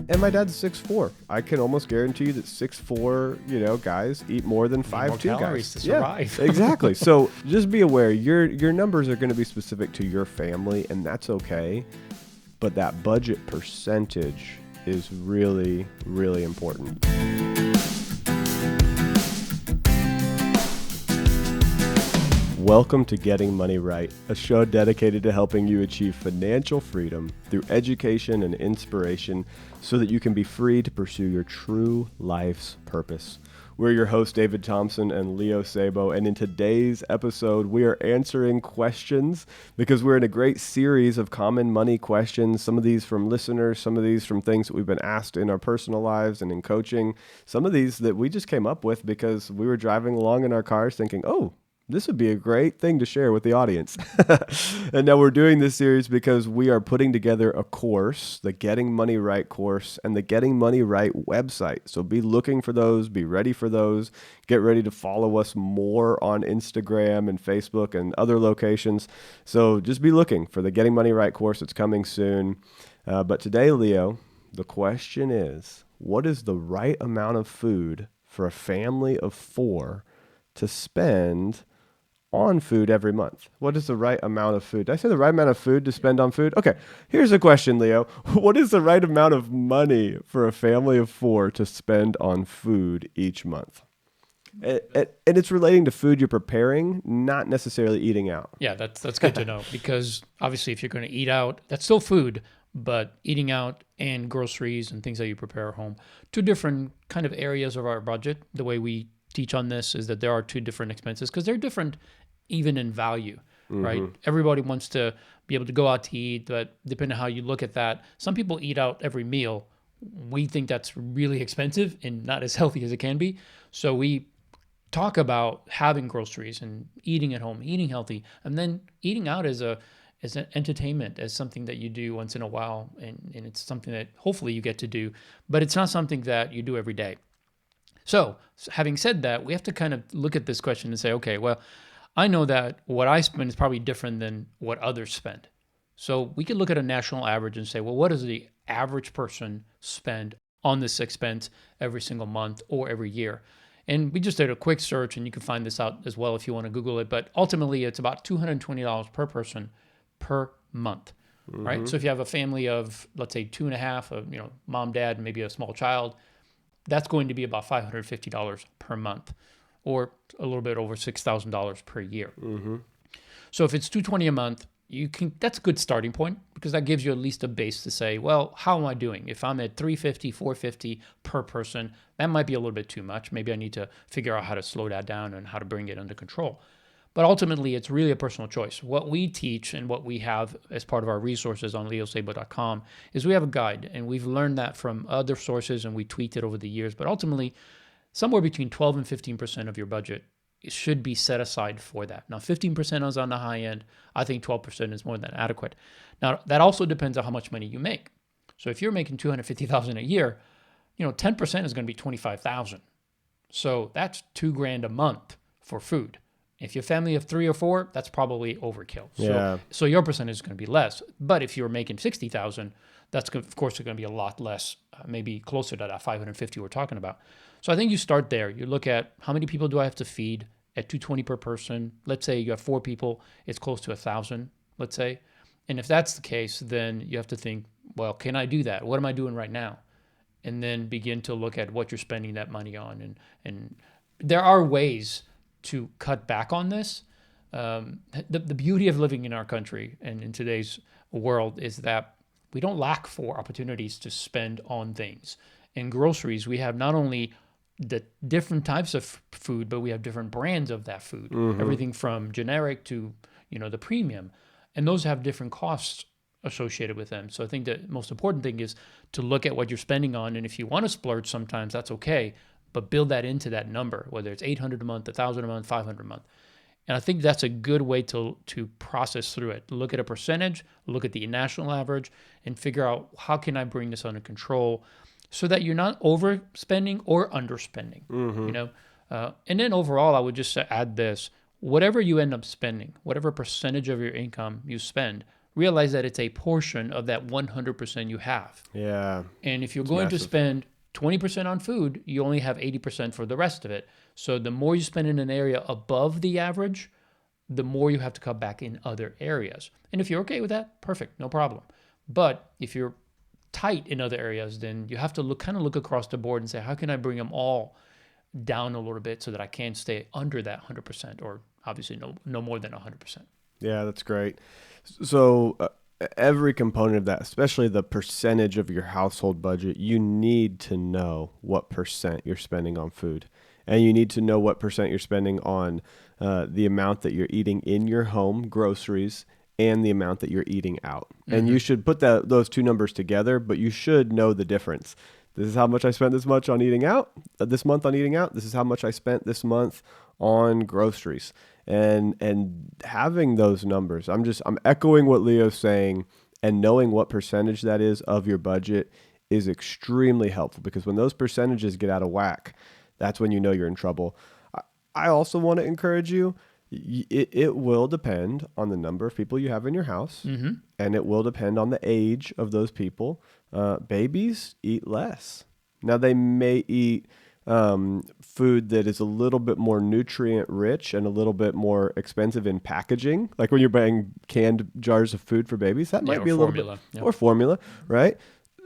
And my dad's 6'4". I can almost guarantee you that 6'4", guys eat more than 5'2" calories guys. to survive. Yeah, exactly. So just be aware, your numbers are going to be specific to your family, and that's okay. But that budget percentage is really, really important. Welcome to Getting Money Right, a show dedicated to helping you achieve financial freedom through education and inspiration so that you can be free to pursue your true life's purpose. We're your hosts, David Thompson and Leo Sabo, and in today's episode, we are answering questions because we're in a great series of common money questions, some of these from listeners, some of these from things that we've been asked in our personal lives and in coaching, some of these that we just came up with because we were driving along in our cars thinking, this would be a great thing to share with the audience. And now we're doing this series because we are putting together a course, the Getting Money Right course and the Getting Money Right website. So be looking for those, be ready for those, get ready to follow us more on Instagram and Facebook and other locations. So just be looking for the Getting Money Right course. It's coming soon. But today, Leo, the question is, what is the right amount of food for a family of 4 to spend on food every month? What is the right amount of food? Did I say the right amount of food to spend on food? Okay, here's a question, Leo. What is the right amount of money for a family of 4 to spend on food each month? And it's relating to food you're preparing, not necessarily eating out. Yeah, that's good to know, because obviously if you're going to eat out, that's still food, but eating out and groceries and things that you prepare at home, two different kind of areas of our budget. The way we teach on this is that there are two different expenses because they're different even in value, right? Everybody wants to be able to go out to eat, but depending on how you look at that, some people eat out every meal. We think that's really expensive and not as healthy as it can be. So we talk about having groceries and eating at home, eating healthy, and then eating out as an entertainment, as something that you do once in a while, and it's something that hopefully you get to do, but it's not something that you do every day. So having said that, we have to kind of look at this question and say, okay, well, I know that what I spend is probably different than what others spend. So we could look at a national average and say, well, what does the average person spend on this expense every single month or every year? And we just did a quick search, and you can find this out as well if you want to Google it. But ultimately, it's about $220 per person per month, right? So if you have a family of, let's say, 2.5, of mom, dad, and maybe a small child, that's going to be about $550 per month, or a little bit over $6,000 per year. So if it's $220 a month, that's a good starting point, because that gives you at least a base to say, well, how am I doing? If I'm at $350, $450 per person, that might be a little bit too much. Maybe I need to figure out how to slow that down and how to bring it under control. But ultimately, it's really a personal choice. What we teach and what we have as part of our resources on leosabo.com is we have a guide, and we've learned that from other sources, and we tweaked it over the years. But ultimately, somewhere between 12 and 15% of your budget should be set aside for that. Now, 15% is on the high end. I think 12% is more than adequate. Now, that also depends on how much money you make. So if you're making $250,000 a year, 10% is going to be $25,000. So that's $2,000 a month for food. If you're a family of 3 or 4, that's probably overkill. So your percentage is going to be less. But if you're making $60,000, that's of course going to be a lot less, maybe closer to that 550 we're talking about. So I think you start there. You look at how many people do I have to feed at $220 per person. Let's say you have 4 people, it's close to 1,000, let's say. And if that's the case, then you have to think, well, can I do that? What am I doing right now? And then begin to look at what you're spending that money on. And there are ways to cut back on this. The beauty of living in our country and in today's world is that we don't lack for opportunities to spend on things. In groceries, we have not only the different types of food, but we have different brands of that food. Everything from generic to the premium, and those have different costs associated with them. So I think the most important thing is to look at what you're spending on, and if you want to splurge sometimes, that's okay, but build that into that number, whether it's $800 a month, $1,000 a month, $500 a month. And I think that's a good way to process through it. Look at a percentage, look at the national average, and figure out how can I bring this under control so that you're not overspending or underspending. And then overall, I would just add this: whatever you end up spending, whatever percentage of your income you spend, realize that it's a portion of that 100% you have. Yeah. And if you're It's going to massive. spend 20% on food, you only have 80% for the rest of it. So the more you spend in an area above the average, the more you have to cut back in other areas. And if you're okay with that, perfect, no problem. But if you're tight in other areas, then you have to look across the board and say, how can I bring them all down a little bit so that I can stay under that 100%, or obviously no more than 100%. Yeah, that's great. So every component of that, especially the percentage of your household budget, you need to know what percent you're spending on food. And you need to know what percent you're spending on the amount that you're eating in your home, groceries, and the amount that you're eating out. And you should put those two numbers together, but you should know the difference. This is how much I spent this month on eating out. This is how much I spent this month on groceries. And having those numbers, I'm echoing what Leo's saying, and knowing what percentage that is of your budget is extremely helpful, because when those percentages get out of whack, that's when you know you're in trouble. I also want to encourage you. It will depend on the number of people you have in your house, and it will depend on the age of those people. Babies eat less. Now, they may eat food that is a little bit more nutrient rich and a little bit more expensive in packaging. Like when you're buying canned jars of food for babies, that might be a formula. little bit, Yep. or formula, right?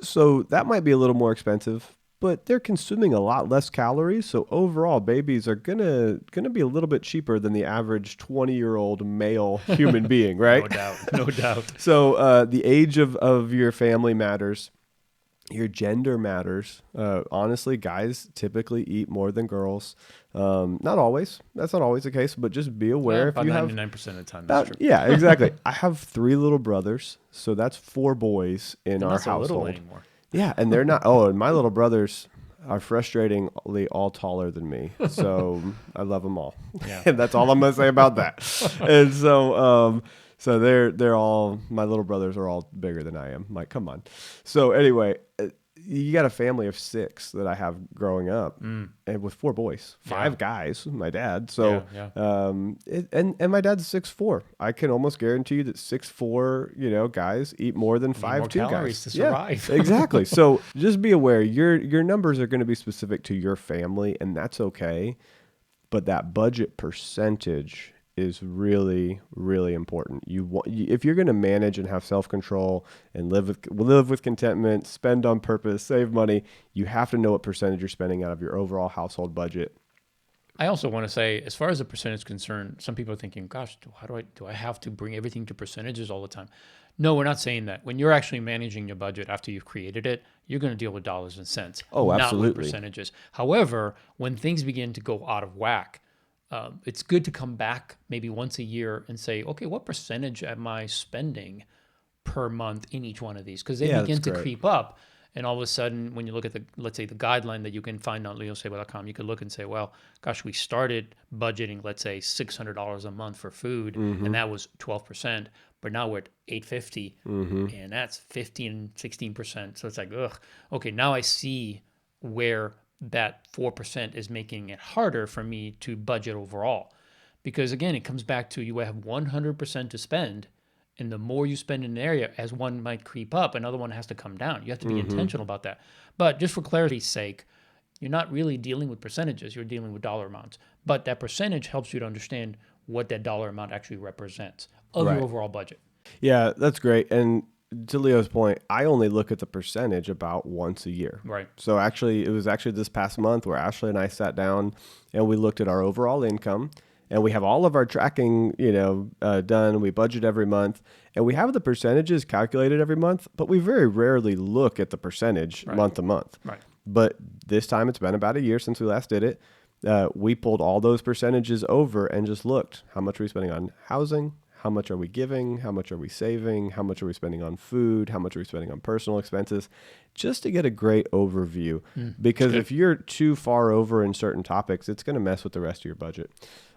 So that might be a little more expensive, but they're consuming a lot less calories. So overall, babies are gonna be a little bit cheaper than the average 20-year-old male human being, right? No doubt. So the age of your family matters. Your gender matters. Honestly, guys typically eat more than girls. Not always. That's not always the case, but just be aware About if you have 99% of the time, that's true. yeah, exactly. I have 3 little brothers, so that's 4 boys in And our that's a little household. anymore. Yeah, and they're not. Oh, and my little brothers are frustratingly all taller than me, so I love them all. Yeah. And that's all I'm gonna say about that. And so they're all, my little brothers are all bigger than I am. I'm like, come on. So anyway, you got a family of 6 that I have growing up, and with 4 boys, 5 guys, my dad. So, Yeah. and my dad's 6'4". I can almost guarantee you that 6'4", guys eat more than 5'2" calories guys to survive. Yeah, exactly. So just be aware, your numbers are going to be specific to your family, and that's okay. But that budget percentage is really, really important. If you're going to manage and have self-control and live with contentment, spend on purpose, save money, you have to know what percentage you're spending out of your overall household budget. I also want to say, as far as the percentage is concerned, some people are thinking, gosh, do I have to bring everything to percentages all the time? No, we're not saying that. When you're actually managing your budget after you've created it, you're going to deal with dollars and cents, Oh, not with absolutely. percentages. However, when things begin to go out of whack, it's good to come back maybe once a year and say, okay, what percentage am I spending per month in each one of these? Because they Yeah, begin that's to great. creep up. And all of a sudden, when you look at let's say the guideline that you can find on leosable.com, you could look and say, well, gosh, we started budgeting, let's say $600 a month for food, and that was 12%, but now we're at $850, and that's 15, 16%. So it's like, ugh, okay, now I see where that 4% is making it harder for me to budget overall. Because again, it comes back to you have 100% to spend. And the more you spend in an area, as one might creep up, another one has to come down. You have to be intentional about that. But just for clarity's sake, you're not really dealing with percentages. You're dealing with dollar amounts. But that percentage helps you to understand what that dollar amount actually represents of Right. your overall budget. Yeah, that's great. And to Leo's point, I only look at the percentage about once a year. Right. So it was actually this past month where Ashley and I sat down and we looked at our overall income, and we have all of our tracking, done. We budget every month, and we have the percentages calculated every month, but we very rarely look at the percentage month to month. Right. But this time, it's been about a year since we last did it. We pulled all those percentages over and just looked. How much are we spending on housing? How much are we giving? How much are we saving? How much are we spending on food? How much are we spending on personal expenses? Just to get a great overview. Because if you're too far over in certain topics, it's going to mess with the rest of your budget.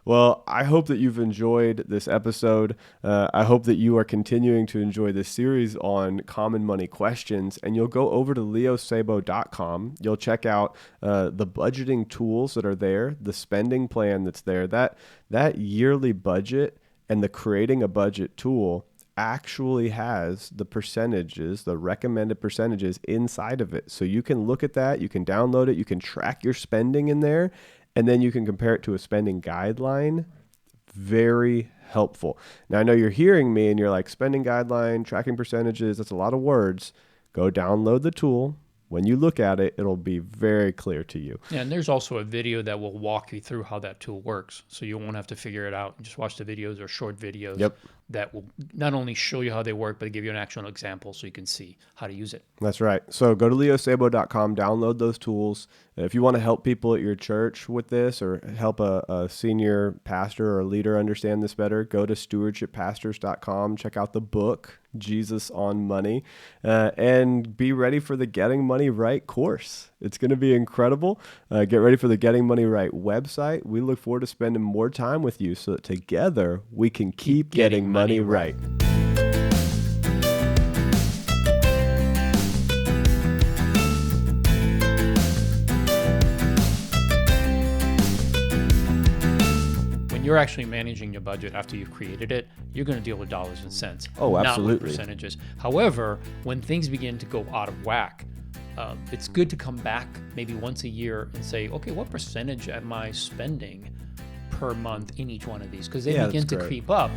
Well, I hope that you've enjoyed this episode. I hope that you are continuing to enjoy this series on common money questions, and you'll go over to leosabo.com. You'll check out the budgeting tools that are there, the spending plan that's there, that yearly budget and the creating a budget tool actually has the percentages, the recommended percentages inside of it. So you can look at that, you can download it, you can track your spending in there, and then you can compare it to a spending guideline. Very helpful. Now, I know you're hearing me and you're like, spending guideline, tracking percentages, that's a lot of words. Go download the tool. When you look at it, it'll be very clear to you. Yeah, and there's also a video that will walk you through how that tool works. So you won't have to figure it out. Just watch the videos or short videos that will not only show you how they work, but give you an actual example so you can see how to use it. That's right. So go to leosabo.com, download those tools. If you want to help people at your church with this or help a senior pastor or leader understand this better, go to stewardshippastors.com, check out the book, Jesus on Money, and be ready for the Getting Money Right course. It's going to be incredible. Get ready for the Getting Money Right website. We look forward to spending more time with you so that together we can keep getting money right. When you're actually managing your budget after you've created it, you're going to deal with dollars and cents. Oh, absolutely. Not with percentages. However, when things begin to go out of whack, it's good to come back maybe once a year and say, okay, what percentage am I spending per month in each one of these? Because they begin to creep up.